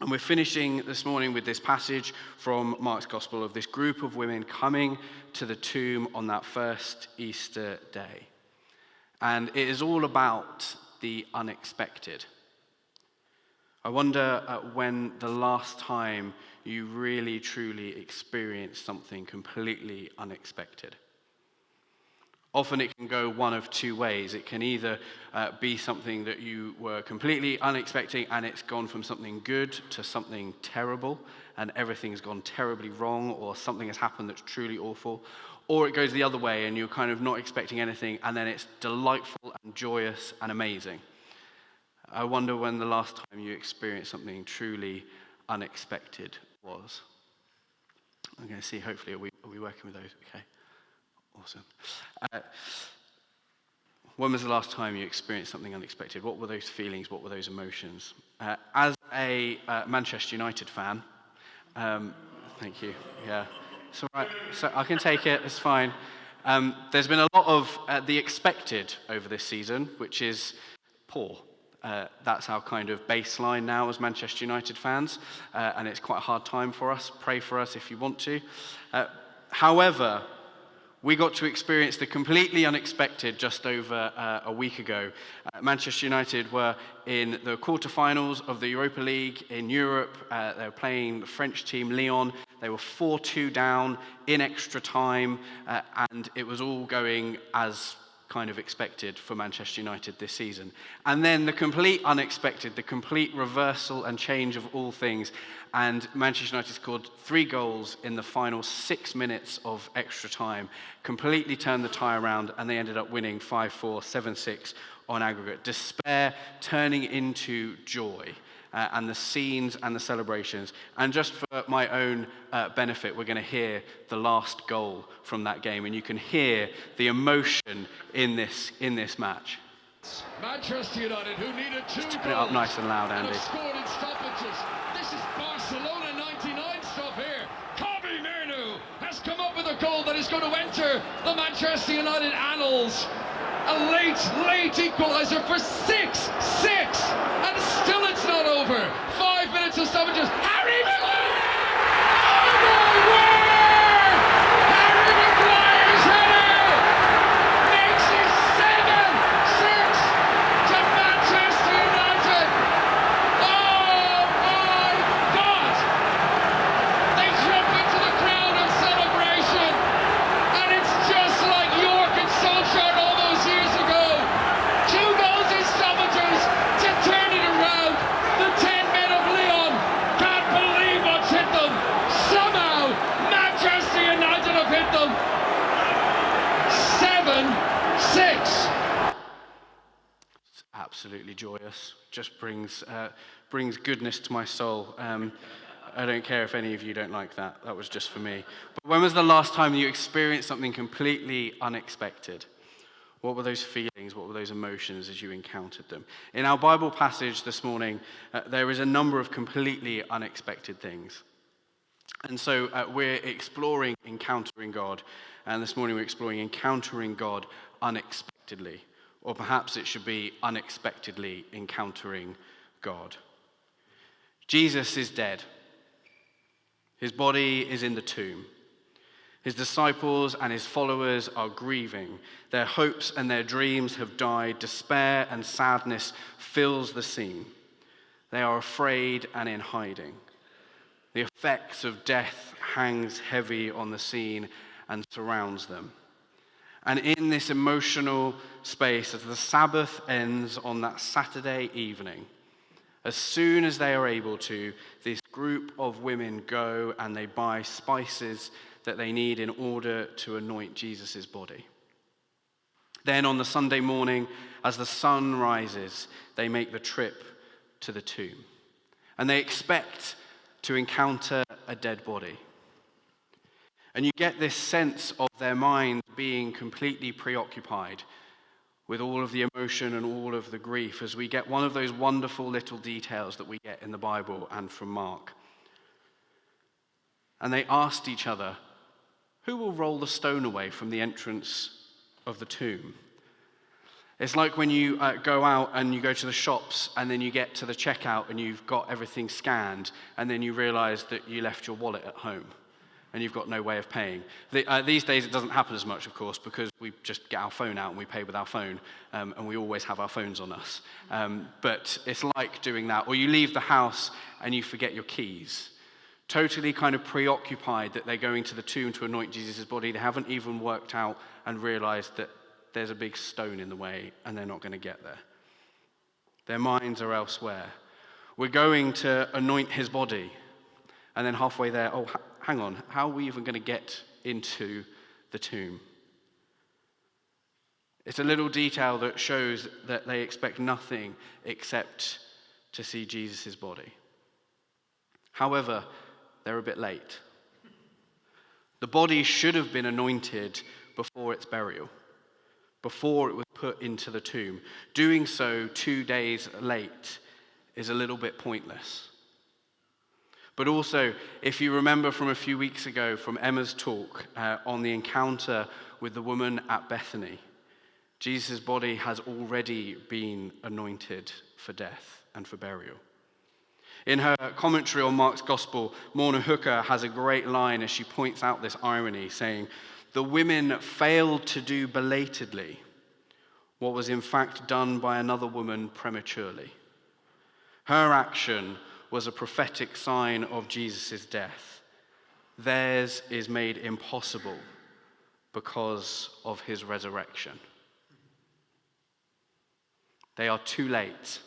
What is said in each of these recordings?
And we're finishing this morning with this passage from Mark's Gospel of this group of women coming to the tomb on that first Easter day. And it is all about the unexpected. I wonder when the last time you really, truly experienced something completely unexpected. Often it can go one of two ways. It can either be something that you were completely unexpecting and it's gone from something good to something terrible and everything's gone terribly wrong, or something has happened that's truly awful. Or it goes the other way and you're kind of not expecting anything and then it's delightful and joyous and amazing. I wonder when the last time you experienced something truly unexpected was. I'm going to see, hopefully, are we working with those? Okay. Awesome. When was the last time you experienced something unexpected? What were those feelings? What were those emotions? As a Manchester United fan, thank you. Yeah, it's all right. So I can take it. It's fine. There's been a lot of the expected over this season, which is poor. That's our kind of baseline now as Manchester United fans, and it's quite a hard time for us. Pray for us if you want to. However, we got to experience the completely unexpected just over a week ago. Manchester United were in the quarterfinals of the Europa League in Europe. They were playing the French team Lyon. They were 4-2 down in extra time, and it was all going as kind of expected for Manchester United this season. And then the complete unexpected, the complete reversal and change of all things. And Manchester United scored 3 goals in the final 6 minutes of extra time, completely turned the tie around, and they ended up winning 5-4, 7-6 on aggregate. Despair turning into joy. And the scenes and the celebrations. And just for my own benefit, we're going to hear the last goal from that game, and you can hear the emotion in this match. Manchester United, who needed 2 goals, put it up nice and loud, Andy. and have scored in stoppages. This is Barcelona '99 stuff here. Kobe Manu has come up with a goal that is going to enter the Manchester United annals. A late equaliser for 6-6, and still it's not over. 5 minutes of stoppages. Harry Maguire! Oh my word! Harry Maguire's header makes it 7-6 to Manchester United. Oh my God! They jump into the crowd of celebration, and it's just like York and Solskjaer all those years ago. 2 goals in stoppages to turn it around. The 10 men of Lyon can't believe what's hit them. Somehow, Manchester United have hit them. 7-6. It's absolutely joyous. Just brings goodness to my soul. I don't care if any of you don't like that. That was just for me. But when was the last time you experienced something completely unexpected? What were those feelings? What were those emotions as you encountered them? In our Bible passage this morning, there is a number of completely unexpected things. And so we're exploring encountering God. And this morning we're exploring encountering God unexpectedly. Or perhaps it should be unexpectedly encountering God. Jesus is dead. His body is in the tomb. His disciples and his followers are grieving. Their hopes and their dreams have died. Despair and sadness fills the scene. They are afraid and in hiding. The effects of death hangs heavy on the scene and surrounds them. And in this emotional space, as the Sabbath ends on that Saturday evening, as soon as they are able to, this group of women go and they buy spices that they need in order to anoint Jesus' body. Then on the Sunday morning, as the sun rises, they make the trip to the tomb. And they expect to encounter a dead body. And you get this sense of their mind being completely preoccupied with all of the emotion and all of the grief, as we get one of those wonderful little details that we get in the Bible and from Mark. And they asked each other, who will roll the stone away from the entrance of the tomb? It's like when you go out and you go to the shops and then you get to the checkout and you've got everything scanned and then you realize that you left your wallet at home and you've got no way of paying. These days it doesn't happen as much, of course, because we just get our phone out and we pay with our phone, and we always have our phones on us. But it's like doing that. Or you leave the house and you forget your keys. Totally kind of preoccupied that they're going to the tomb to anoint Jesus' body. They haven't even worked out and realized that there's a big stone in the way and they're not going to get there. Their minds are elsewhere. We're going to anoint his body. And then halfway there, hang on, how are we even going to get into the tomb? It's a little detail that shows that they expect nothing except to see Jesus' body. However, they're a bit late. The body should have been anointed before its burial, before it was put into the tomb. Doing so 2 days late is a little bit pointless. But also, if you remember from a few weeks ago from Emma's talk on the encounter with the woman at Bethany, Jesus' body has already been anointed for death and for burial. In her commentary on Mark's Gospel, Morna Hooker has a great line as she points out this irony, saying, "The women failed to do belatedly what was in fact done by another woman prematurely. Her action was a prophetic sign of Jesus' death. Theirs is made impossible because of his resurrection." They are too late.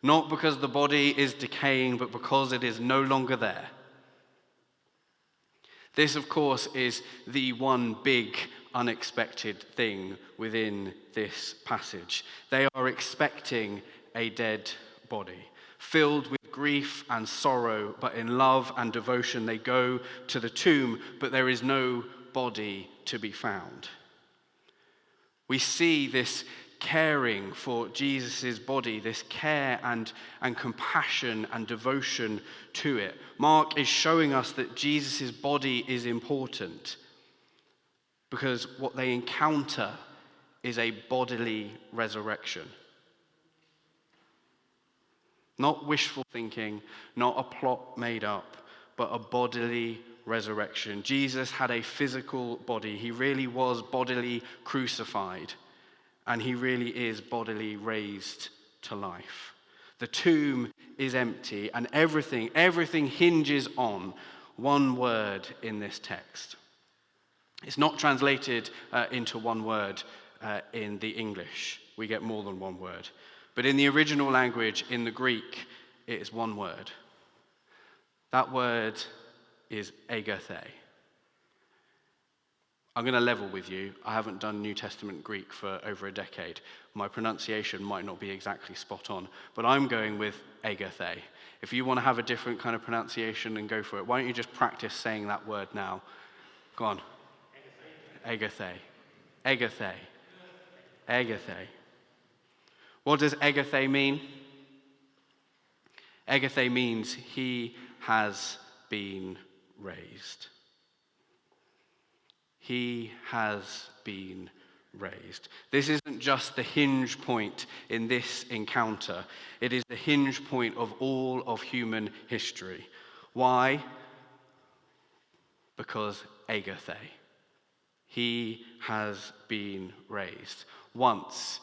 Not because the body is decaying, but because it is no longer there. This, of course, is the one big unexpected thing within this passage. They are expecting a dead body, filled with grief and sorrow, but in love and devotion they go to the tomb, but there is no body to be found. We see this caring for Jesus' body, this care and compassion and devotion to it. Mark is showing us that Jesus' body is important because what they encounter is a bodily resurrection. Not wishful thinking, not a plot made up, but a bodily resurrection. Jesus had a physical body. He really was bodily crucified. And he really is bodily raised to life. The tomb is empty, and everything hinges on one word in this text. It's not translated into one word in the English. We get more than one word. But in the original language, in the Greek, it is one word. That word is agathe. I'm going to level with you. I haven't done New Testament Greek for over a decade. My pronunciation might not be exactly spot on, but I'm going with agathe. If you want to have a different kind of pronunciation, then go for it. Why don't you just practice saying that word now? Go on. Agathe. Agathe. Agathe. What does agathe mean? Agathe means he has been raised. He has been raised. This isn't just the hinge point in this encounter. It is the hinge point of all of human history. Why? Because agathe. He has been raised. Once.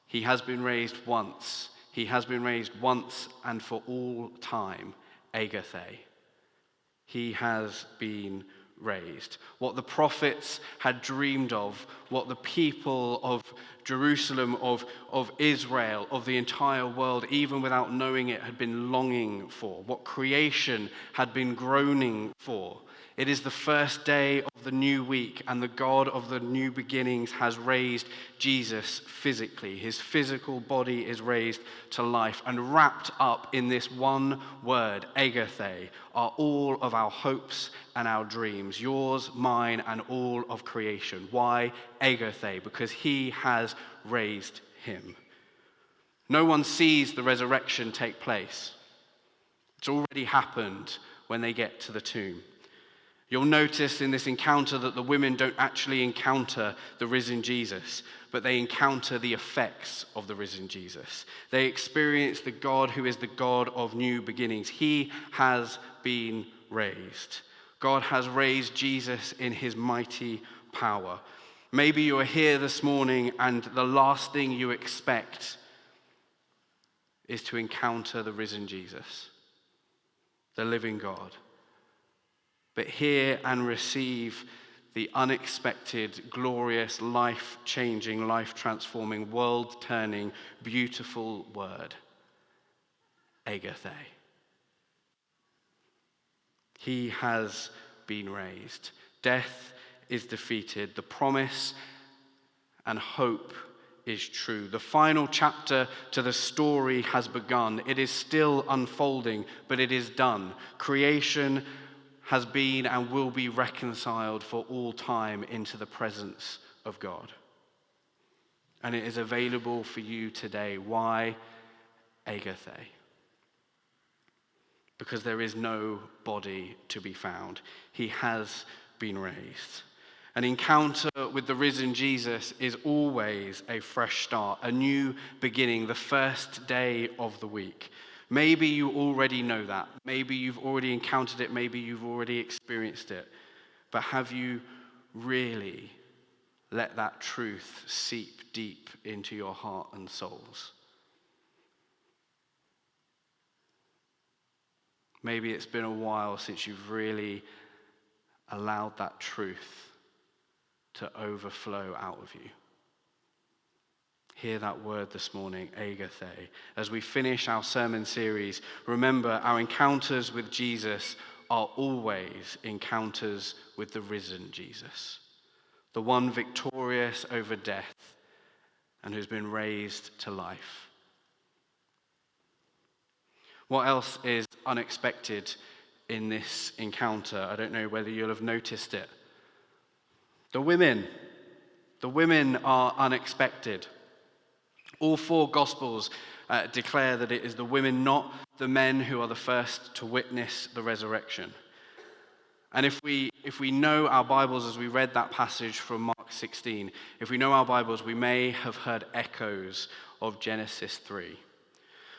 He has been raised once. He has been raised once and for all time. Agathe. He has been raised. What the prophets had dreamed of, what the people of Jerusalem, of Israel, of the entire world, even without knowing it, had been longing for, what creation had been groaning for. It is the first day of the new week, and the God of the new beginnings has raised Jesus physically. His physical body is raised to life, and wrapped up in this one word, agathe, are all of our hopes and our dreams, yours, mine, and all of creation. Why agathe? Because he has raised him. No one sees the resurrection take place. It's already happened when they get to the tomb. You'll notice in this encounter that the women don't actually encounter the risen Jesus, but they encounter the effects of the risen Jesus. They experience the God who is the God of new beginnings. He has been raised. God has raised Jesus in his mighty power. Maybe you are here this morning and the last thing you expect is to encounter the risen Jesus, the living God. But hear and receive the unexpected, glorious, life-changing, life-transforming, world-turning, beautiful word, Agathe. He has been raised. Death is defeated. The promise and hope is true. The final chapter to the story has begun. It is still unfolding, but it is done. Creation has been and will be reconciled for all time into the presence of God. And it is available for you today. Why Agathe? Because there is no body to be found. He has been raised. An encounter with the risen Jesus is always a fresh start, a new beginning, the first day of the week. Maybe you already know that. Maybe you've already encountered it. Maybe you've already experienced it. But have you really let that truth seep deep into your heart and souls? Maybe it's been a while since you've really allowed that truth to overflow out of you. Hear that word this morning, Agathe. As we finish our sermon series, remember our encounters with Jesus are always encounters with the risen Jesus, the one victorious over death and who's been raised to life. What else is unexpected in this encounter? I don't know whether you'll have noticed it. The women are unexpected. All four Gospels declare that it is the women, not the men, who are the first to witness the resurrection. And if we know our Bibles, as we read that passage from Mark 16, if we know our Bibles, we may have heard echoes of Genesis 3,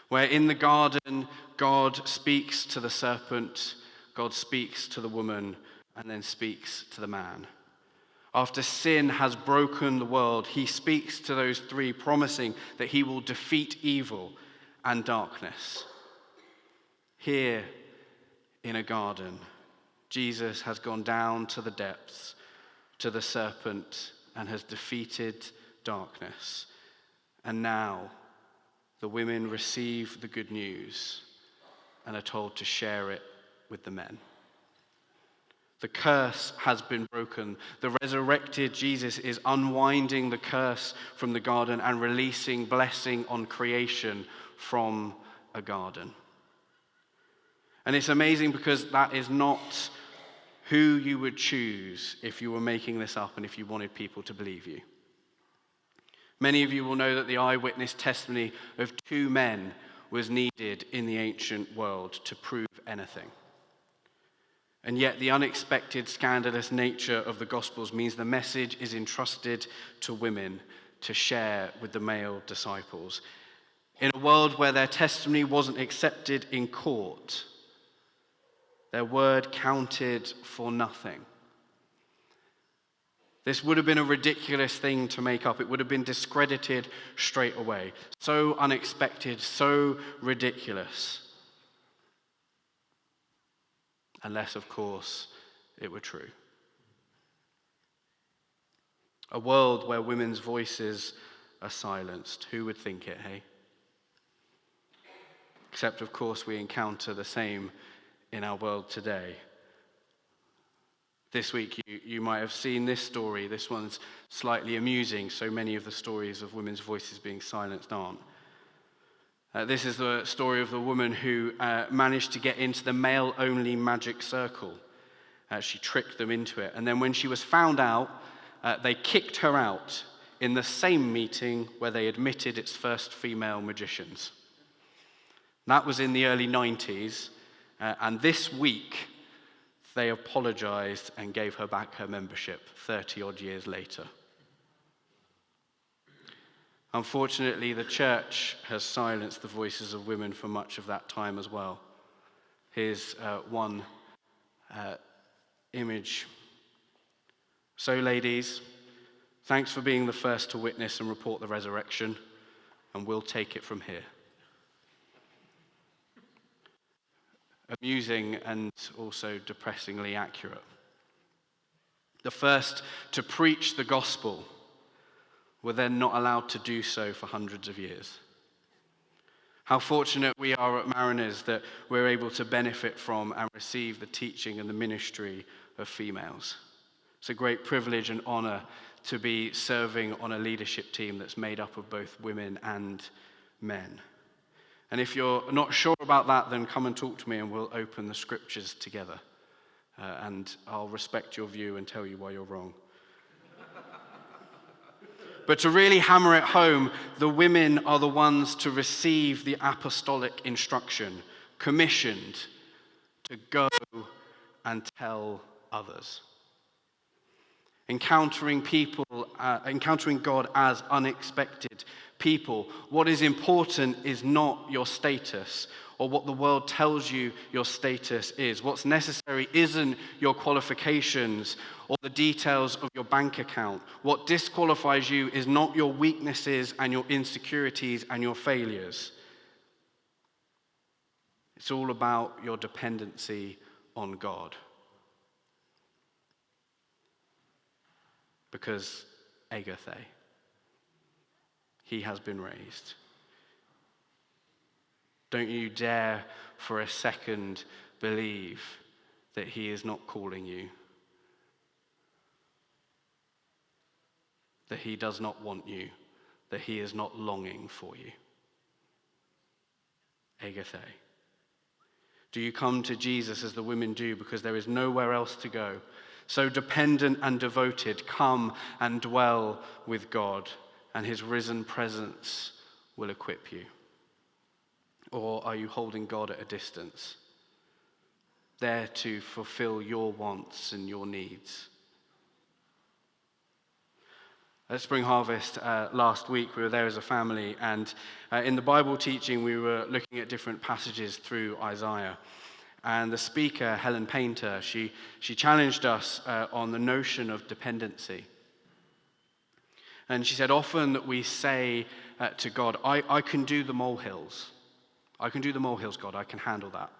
where in the garden, God speaks to the serpent, God speaks to the woman, and then speaks to the man. After sin has broken the world, he speaks to those three, promising that he will defeat evil and darkness. Here in a garden, Jesus has gone down to the depths, to the serpent, and has defeated darkness. And now the women receive the good news and are told to share it with the men. The curse has been broken. The resurrected Jesus is unwinding the curse from the garden and releasing blessing on creation from a garden. And it's amazing because that is not who you would choose if you were making this up and if you wanted people to believe you. Many of you will know that the eyewitness testimony of two men was needed in the ancient world to prove anything. And yet the unexpected, scandalous nature of the Gospels means the message is entrusted to women to share with the male disciples. In a world where their testimony wasn't accepted in court, their word counted for nothing. This would have been a ridiculous thing to make up. It would have been discredited straight away. So unexpected, so ridiculous. Unless, of course, it were true. A world where women's voices are silenced. Who would think it, hey? Except, of course, we encounter the same in our world today. This week, you might have seen this story. This one's slightly amusing. So many of the stories of women's voices being silenced aren't. This is the story of the woman who managed to get into the male-only magic circle. She tricked them into it. And then when she was found out, they kicked her out in the same meeting where they admitted its first female magicians. That was in the early 90s. And this week, they apologized and gave her back her membership 30-odd years later. Unfortunately, the church has silenced the voices of women for much of that time as well. Here's one image. So, ladies, thanks for being the first to witness and report the resurrection, and we'll take it from here. Amusing and also depressingly accurate. The first to preach the gospel were then not allowed to do so for hundreds of years. How fortunate we are at Mariners that we're able to benefit from and receive the teaching and the ministry of females. It's a great privilege and honor to be serving on a leadership team that's made up of both women and men. And if you're not sure about that, then come and talk to me and we'll open the scriptures together. And I'll respect your view and tell you why you're wrong. But to really hammer it home, the women are the ones to receive the apostolic instruction, commissioned to go and tell others. Encountering God as unexpected people. What is important is not your status or what the world tells you your status is. What's necessary isn't your qualifications or the details of your bank account. What disqualifies you is not your weaknesses and your insecurities and your failures. It's all about your dependency on God. Because Agathe, he has been raised. Don't you dare for a second believe that he is not calling you, that he does not want you, that he is not longing for you. Agathe, do you come to Jesus as the women do because there is nowhere else to go? So dependent and devoted, come and dwell with God, and his risen presence will equip you. Or are you holding God at a distance, there to fulfill your wants and your needs? At Spring Harvest last week, we were there as a family, and in the Bible teaching, we were looking at different passages through Isaiah. And the speaker, Helen Painter, she challenged us on the notion of dependency. And she said often that we say to God, I can do the molehills. I can do the molehills, God. I can handle that.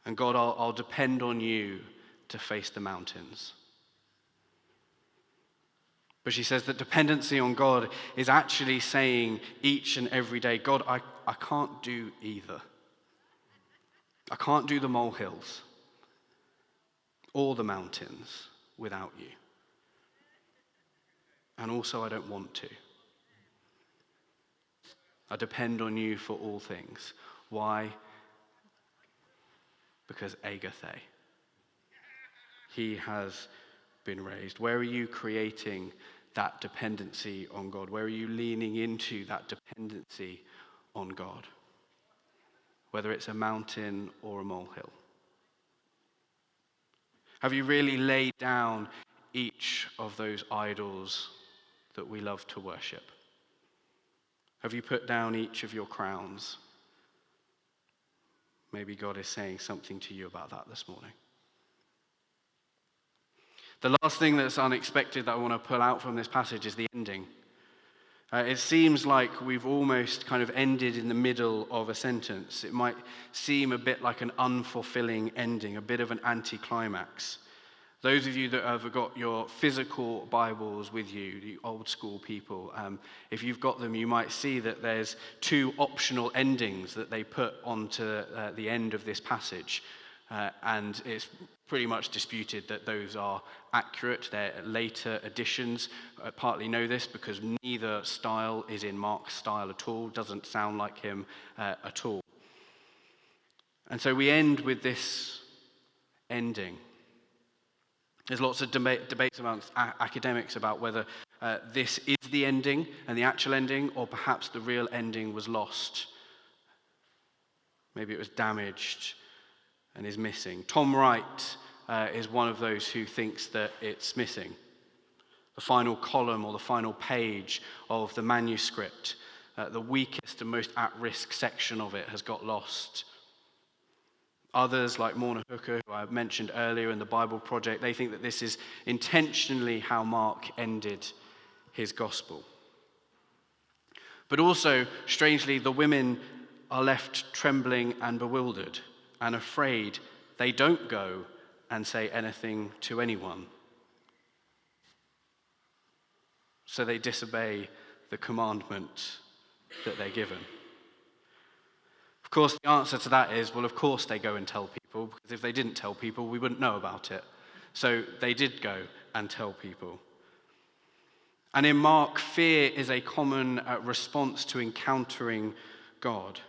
And God, I'll depend on you to face the mountains. But she says that dependency on God is actually saying each and every day, God, I can't do either. I can't do the molehills or the mountains without you. And also, I don't want to. I depend on you for all things. Why? Because Agathe, he has been raised. Where are you creating that dependency on God? Where are you leaning into that dependency on God? Whether it's a mountain or a molehill. Have you really laid down each of those idols that we love to worship? Have you put down each of your crowns? Maybe God is saying something to you about that this morning. The last thing that's unexpected that I want to pull out from this passage is the ending. It seems like we've almost kind of ended in the middle of a sentence. It might seem a bit like an unfulfilling ending, a bit of an anticlimax. Those of you that have got your physical Bibles with you, the old school people, if you've got them, you might see that there's two optional endings that they put onto the end of this passage. And it's pretty much disputed that those are accurate. They're later additions. I partly know this because neither style is in Mark's style at all. Doesn't sound like him at all. And so we end with this ending. There's lots of debates amongst academics about whether this is the ending and the actual ending, or perhaps the real ending was lost. Maybe it was damaged and is missing. Tom Wright is one of those who thinks that it's missing. The final column or the final page of the manuscript, the weakest and most at-risk section of it, has got lost. Others, like Morna Hooker, who I mentioned earlier in the Bible Project, they think that this is intentionally how Mark ended his gospel. But also, strangely, the women are left trembling and bewildered and afraid. They don't go and say anything to anyone. So they disobey the commandment that they're given. Of course, the answer to that is, well, of course they go and tell people, because if they didn't tell people, we wouldn't know about it. So they did go and tell people. And in Mark, fear is a common response to encountering God.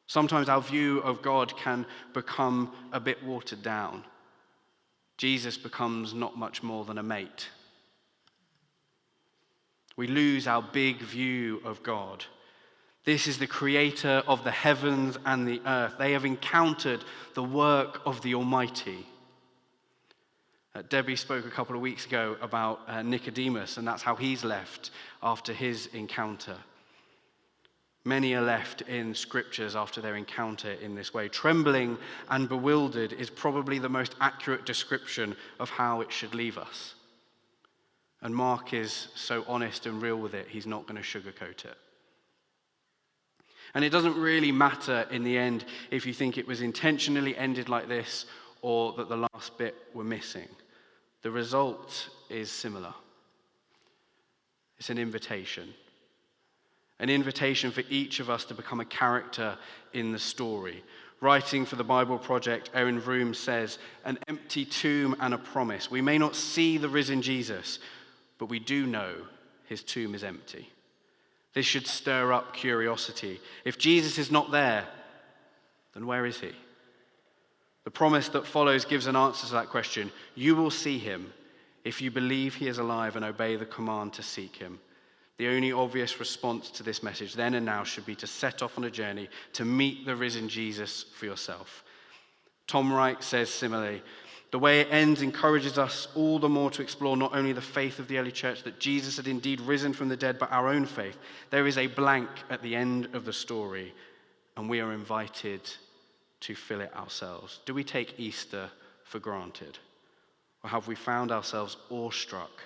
Sometimes our view of God can become a bit watered down. Jesus becomes not much more than a mate. We lose our big view of God. This is the creator of the heavens and the earth. They have encountered the work of the Almighty. Debbie spoke a couple of weeks ago about Nicodemus, and that's how he's left after his encounter. Many are left in scriptures after their encounter in this way. Trembling and bewildered is probably the most accurate description of how it should leave us. And Mark is so honest and real with it, he's not going to sugarcoat it. And it doesn't really matter in the end if you think it was intentionally ended like this or that the last bit were missing. The result is similar. It's an invitation. An invitation for each of us to become a character in the story. Writing for the Bible Project, Erin Vroom says, an empty tomb and a promise. We may not see the risen Jesus, but we do know his tomb is empty. This should stir up curiosity. If Jesus is not there, then where is he? The promise that follows gives an answer to that question. You will see him if you believe he is alive and obey the command to seek him. The only obvious response to this message then and now should be to set off on a journey to meet the risen Jesus for yourself. Tom Wright says similarly, the way it ends encourages us all the more to explore not only the faith of the early church, that Jesus had indeed risen from the dead, but our own faith. There is a blank at the end of the story, and we are invited to fill it ourselves. Do we take Easter for granted? Or have we found ourselves awestruck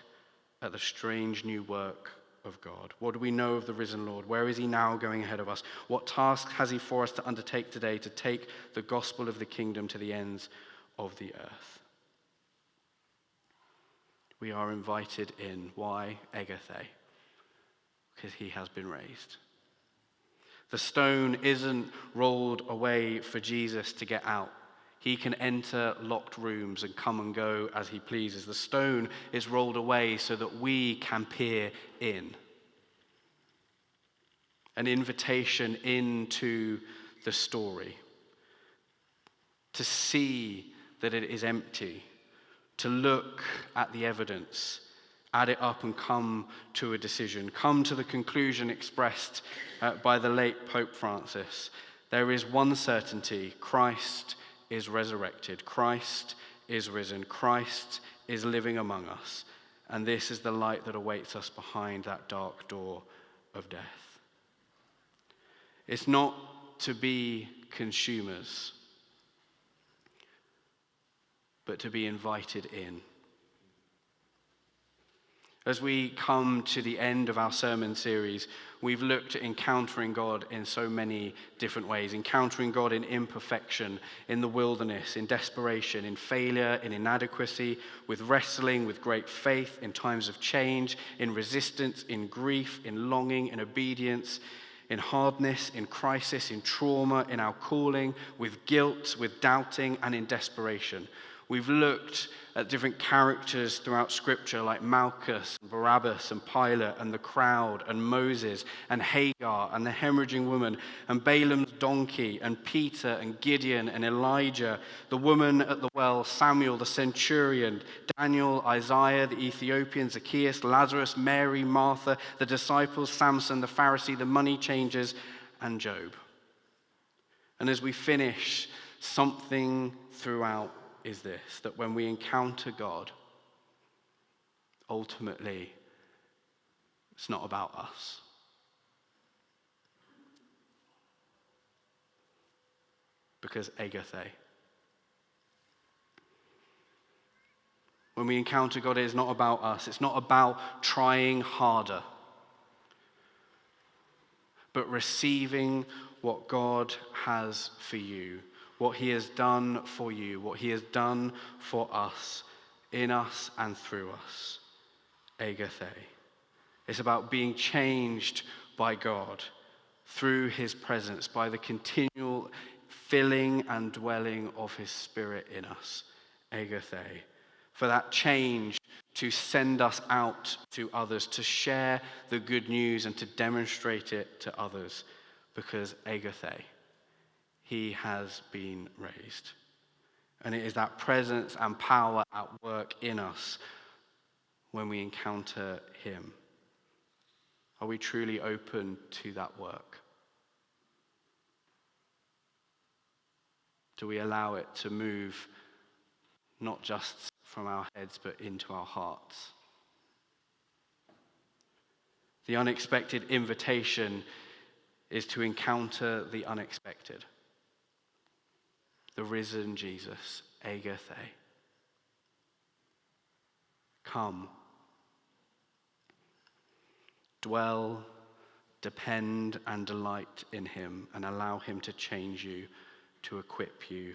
at the strange new work of God? What do we know of the risen Lord? Where is he now going ahead of us? What task has he for us to undertake today to take the gospel of the kingdom to the ends of the earth? We are invited in. Why? Egathe. Because he has been raised. The stone isn't rolled away for Jesus to get out. He can enter locked rooms and come and go as he pleases. The stone is rolled away so that we can peer in. An invitation into the story. To see that it is empty. To look at the evidence, add it up and come to a decision. Come to the conclusion expressed by the late Pope Francis. There is one certainty: Christ is resurrected. Christ is risen. Christ is living among us. And this is the light that awaits us behind that dark door of death. It's not to be consumers, but to be invited in. As we come to the end of our sermon series, we've looked at encountering God in so many different ways. Encountering God in imperfection, in the wilderness, in desperation, in failure, in inadequacy, with wrestling, with great faith, in times of change, in resistance, in grief, in longing, in obedience, in hardness, in crisis, in trauma, in our calling, with guilt, with doubting, and in desperation. We've looked at different characters throughout Scripture like Malchus, and Barabbas, and Pilate, and the crowd, and Moses, and Hagar, and the hemorrhaging woman, and Balaam's donkey, and Peter, and Gideon, and Elijah, the woman at the well, Samuel, the centurion, Daniel, Isaiah, the Ethiopian, Zacchaeus, Lazarus, Mary, Martha, the disciples, Samson, the Pharisee, the money changers, and Job. And as we finish something throughout is this, that when we encounter God, ultimately, it's not about us. Because agathe. When we encounter God, it is not about us. It's not about trying harder, but receiving what God has for you, what he has done for you, what he has done for us, in us and through us. Agathe. It's about being changed by God through his presence, by the continual filling and dwelling of his Spirit in us. Agathe. For that change to send us out to others, to share the good news and to demonstrate it to others. Because agathe, he has been raised. And it is that presence and power at work in us when we encounter him. Are we truly open to that work? Do we allow it to move not just from our heads but into our hearts? The unexpected invitation is to encounter the unexpected. The risen Jesus, agathe. Come. Dwell, depend, and delight in him, and allow him to change you, to equip you,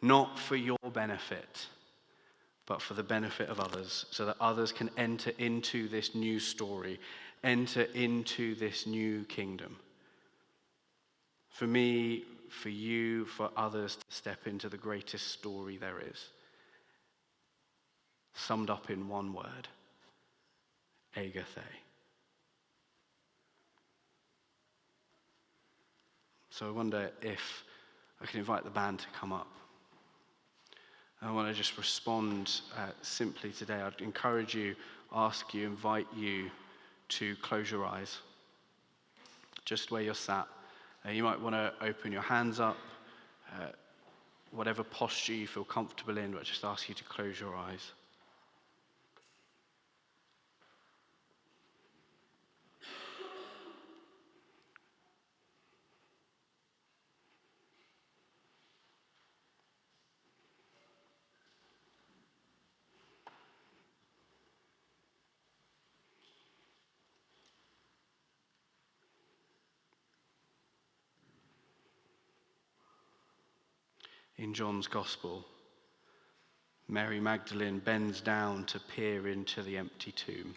not for your benefit, but for the benefit of others, so that others can enter into this new story, enter into this new kingdom. For me, for you, for others to step into the greatest story there is. Summed up in one word, agathe. So I wonder if I can invite the band to come up. I want to just respond simply today. I'd encourage you, ask you, invite you to close your eyes, just where you're sat. You might want to open your hands up, whatever posture you feel comfortable in, but just ask you to close your eyes. In John's Gospel, Mary Magdalene bends down to peer into the empty tomb.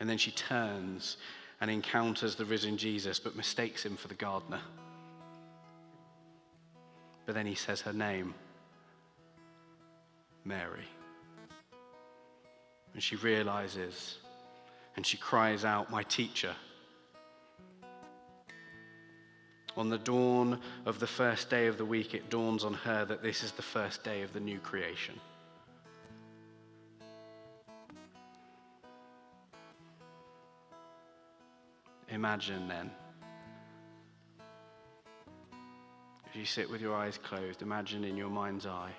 And then she turns and encounters the risen Jesus, but mistakes him for the gardener. But then he says her name, Mary. And she realizes, and she cries out, "My teacher." On the dawn of the first day of the week, it dawns on her that this is the first day of the new creation. Imagine then, if you sit with your eyes closed, imagine in your mind's eye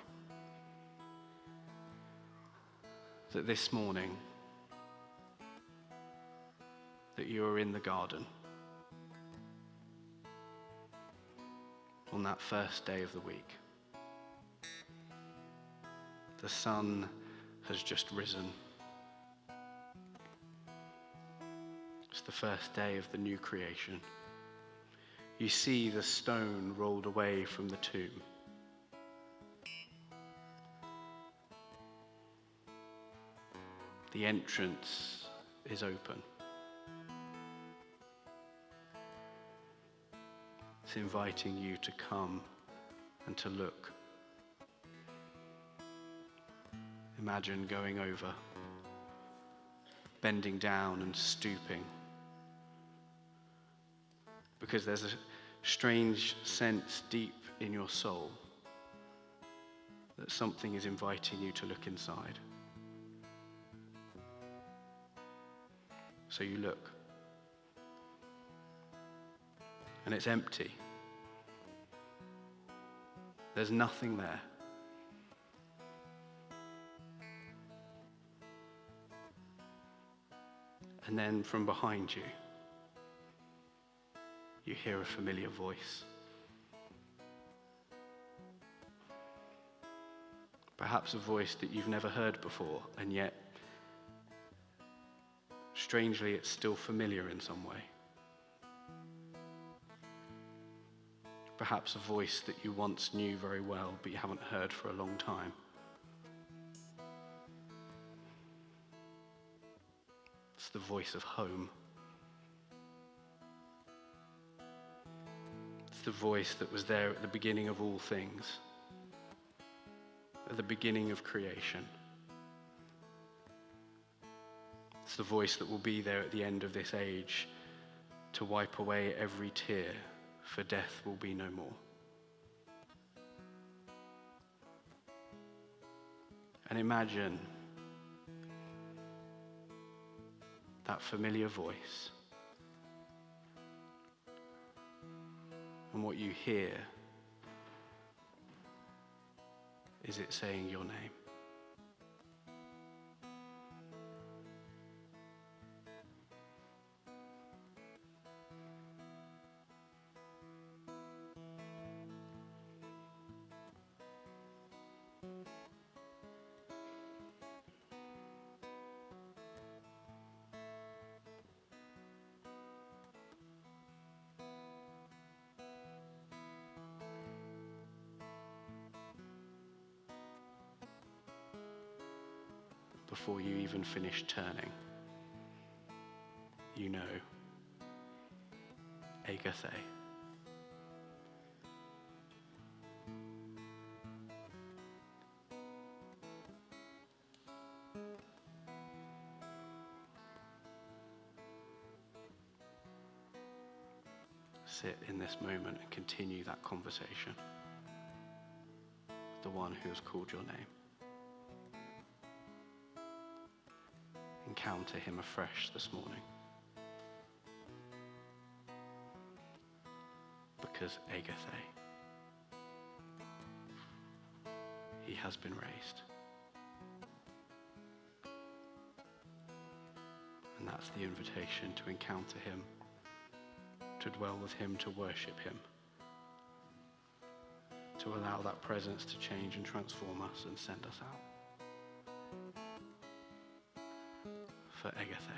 that this morning that you are in the garden on that first day of the week. The sun has just risen. It's the first day of the new creation. You see the stone rolled away from the tomb. The entrance is open. It's inviting you to come and to look. Imagine going over, bending down and stooping, because there's a strange sense deep in your soul that something is inviting you to look inside. So you look. And it's empty. There's nothing there. And then from behind you, you hear a familiar voice. Perhaps a voice that you've never heard before, and yet, strangely, it's still familiar in some way. Perhaps a voice that you once knew very well, but you haven't heard for a long time. It's the voice of home. It's the voice that was there at the beginning of all things, at the beginning of creation. It's the voice that will be there at the end of this age to wipe away every tear, for death will be no more. And imagine that familiar voice, and what you hear is it saying your name. Before you even finish turning, you know, Agatha. Sit in this moment and continue that conversation with the one who has called your name. Encounter him afresh this morning. Because Agatha, he has been raised. And that's the invitation to encounter him, to dwell with him, to worship him, to allow that presence to change and transform us and send us out. For Agatha.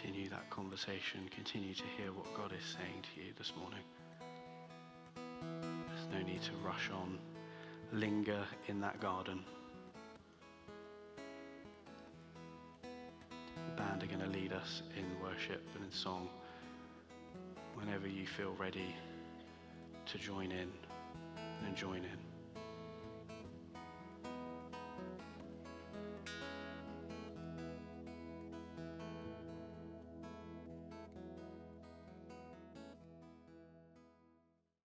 Continue that conversation, continue to hear what God is saying to you this morning. There's no need to rush on, linger in that garden. The band are going to lead us in worship and in song. Whenever you feel ready to join in, then join in.